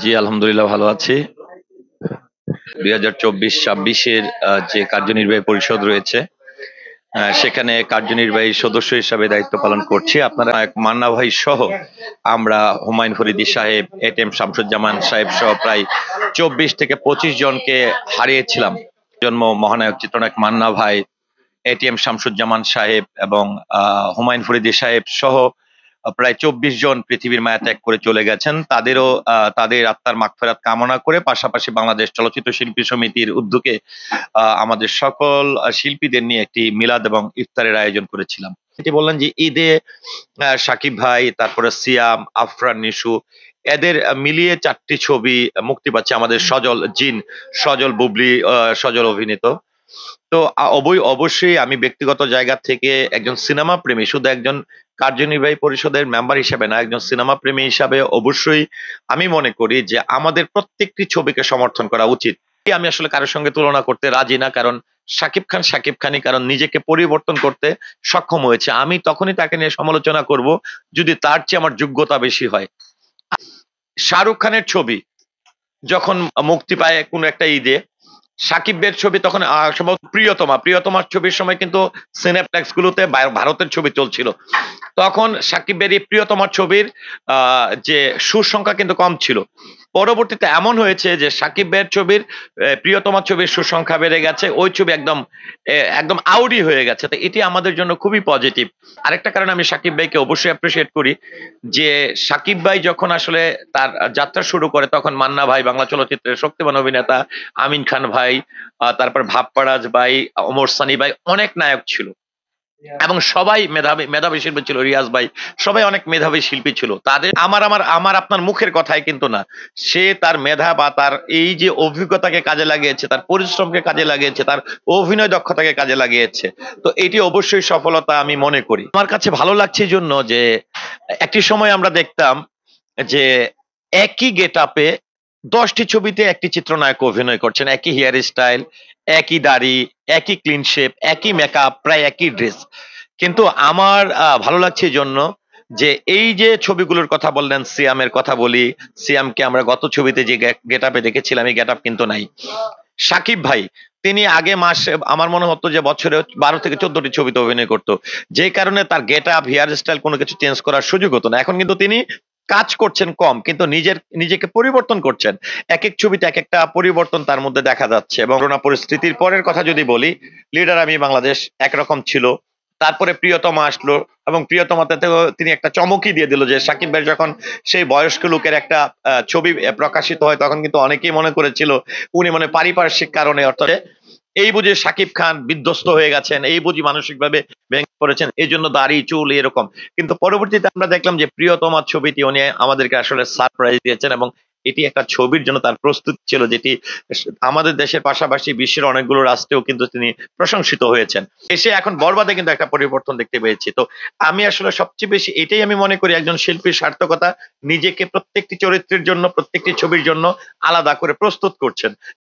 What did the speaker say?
জি, আলহামদুলিল্লাহ ভালো আছি। ২০২৪-২৬ যে কার্যনির্বাহী পরিষদ রয়েছে, সেখানে কার্যনির্বাহী সদস্য হিসাবে দায়িত্ব পালন করছি। আপনারা এক মান্না ভাই সহ আমরা হুমায়ুন ফরিদী সাহেব, এটিএম শামসুজ্জামান সাহেব সহ প্রায় ২৪ থেকে ২৫ জনকে হারিয়েছিলাম। জন্ম মহানায়ক চিত্রনায়ক মান্না ভাই, এটিএম শামসুজ্জামান সাহেব এবং হুমায়ুন ফরিদী সাহেব সহ প্রায় ২৪ জন পৃথিবীর মায়া ত্যাগ করে চলে গেছেন। তাদেরও তাদের আত্মার মাগফিরাত কামনা করে পাশাপাশি বাংলাদেশ চলচ্চিত্র শিল্পী সমিতির উদ্যোগে আমাদের সকল শিল্পীদের নিয়ে একটি মিলাদ এবং ইফতারের আয়োজন করেছিলাম। এটি বললেন যে ঈদে সাকিব ভাই, তারপরে সিয়াম, আফরান নিশু এদের মিলিয়ে ৪ টি ছবি মুক্তি পাচ্ছে। আমাদের সজল জিন, সজল বুবলি, সজল অভিনীত। তো অবশ্যই আমি ব্যক্তিগত জায়গা থেকে একজন সিনেমা প্রেমী, শুধু একজন কার্যনির্বাহী পরিষদের মেম্বার হিসেবে না, একজন সিনেমা প্রেমী হিসাবে অবশ্যই আমি মনে করি যে আমাদের প্রত্যেকটি ছবিকে সমর্থন করা উচিত। আমি আসলে কারোর সঙ্গে তুলনা করতে রাজি না, কারণ শাকিব খান শাকিব খানই, কারণ নিজেকে পরিবর্তন করতে সক্ষম হয়েছে। আমি তখনই তাকে নিয়ে সমালোচনা করব যদি তার চেয়ে আমার যোগ্যতা বেশি হয়। শাহরুখ খানের ছবি যখন মুক্তি পায় কোনো একটা ঈদে, সাকিবের ছবি তখন সম্ভবত প্রিয়তমার ছবির সময় কিন্তু সিনেপ্লেক্স গুলোতে ভারতের ছবি চলছিল। তখন সাকিবের এই প্রিয়তমার ছবির যে সুসংখ্যা কিন্তু কম ছিল। পরবর্তীতে এমন হয়েছে যে সাকিবের ছবির প্রিয়তমার ছবির সুসংখ্যা বেড়ে গেছে, ওই ছবি একদম একদম আউডি হয়ে গেছে। তো এটি আমাদের জন্য খুবই পজিটিভ। আরেকটা কারণে আমি সাকিব ভাইকে অবশ্যই অ্যাপ্রিসিয়েট করি যে সাকিব ভাই যখন আসলে তার যাত্রা শুরু করে তখন মান্না ভাই, বাংলা চলচ্চিত্রের শক্তিমান অভিনেতা, আমিন খান ভাই, তারপর ভাপ্পারাজ ভাই, ওমর সানি ভাই, অনেক নায়ক ছিল এবং সবাই মেধাবী মেধাবী শিল্পী ছিল। রিয়াজ ভাই, সবাই অনেক মেধাবী শিল্পী ছিল। তাদের আমার আমার আমার আপনার মুখের কথাই কিন্তু না, সে তার মেধা বা তার এই যে অভিজ্ঞতাকে কাজে লাগিয়েছে, তার পরিশ্রমকে কাজে লাগিয়েছে, তার অভিনয় দক্ষতাকে কাজে লাগিয়েছে। তো এটি অবশ্যই সফলতা আমি মনে করি। আমার কাছে ভালো লাগছে এই জন্য যে একটি সময় আমরা দেখতাম যে একই গেট আপে ১০টি ছবিতে একটি চিত্রনায়ক অভিনয় করছেন, একই হেয়ার স্টাইল, একই দাড়ি, একই ক্লিন শেপ, একই মেকআপ, প্রায় একই ড্রেস। কিন্তু আমার ভালো লাগছে এই জন্য যে এই যে ছবিগুলোর কথা বললেন, সিয়ামের কথা বলি, সিয়ামকে আমরা গত ছবিতে যে গেট আপে দেখেছিলাম এই গেট আপ কিন্তু নাই। সাকিব ভাই, তিনি আগে মাসে আমার মনে হতো যে বছরে ১২ থেকে ১৪টি ছবিতে অভিনয় করতো, যে কারণে তার গেট আপ, হেয়ার স্টাইল কোনো কিছু চেঞ্জ করার সুযোগ হতো না। এখন কিন্তু তিনি কাজ করছেন কম, কিন্তু নিজেকে পরিবর্তন করছেন। একেক ছবিতে একেকটা পরিবর্তন তার মধ্যে দেখা যাচ্ছে। এবং করোনা পরিস্থিতির পরের কথা যদি বলি, লিডার আমি বাংলাদেশ একরকম ছিল। তারপরে প্রিয়তমা আসলো এবং প্রিয়তমাতেও তিনি একটা চমকই দিয়ে দিল যে সাকিব ভাই যখন সেই বয়স্ক লোকের একটা ছবি প্রকাশিত হয়, তখন কিন্তু অনেকেই মনে করেছিল উনি মানে পারিপার্শ্বিক কারণে, অর্থাৎ এই বুঝে সাকিব খান বিধ্বস্ত হয়ে গেছেন, এই বুঝি মানসিকভাবে ভেঙে পড়েছেন, এই জন্য দাড়ি চুল এরকম। কিন্তু পরবর্তীতে আমরা দেখলাম যে প্রিয়তমা ছবিটি উনি আমাদেরকে আসলে সারপ্রাইজ দিয়েছেন এবং এটি একটা ছবির জন্য তার প্রস্তুত ছিল, যেটি আমাদের দেশের পাশাপাশি বিশ্বের অনেকগুলো রাষ্ট্রেও কিন্তু তিনি প্রশংসিত হয়েছেন। এসে এখন বরবাদে কিন্তু একটা পরিবর্তন দেখতে পেয়েছি। তো আমি আসলে সবচেয়ে বেশি এটাই আমি মনে করি একজন শিল্পীর সার্থকতা, নিজেকে প্রত্যেকটি চরিত্রের জন্য, প্রত্যেকটি ছবির জন্য আলাদা করে প্রস্তুত করছেন।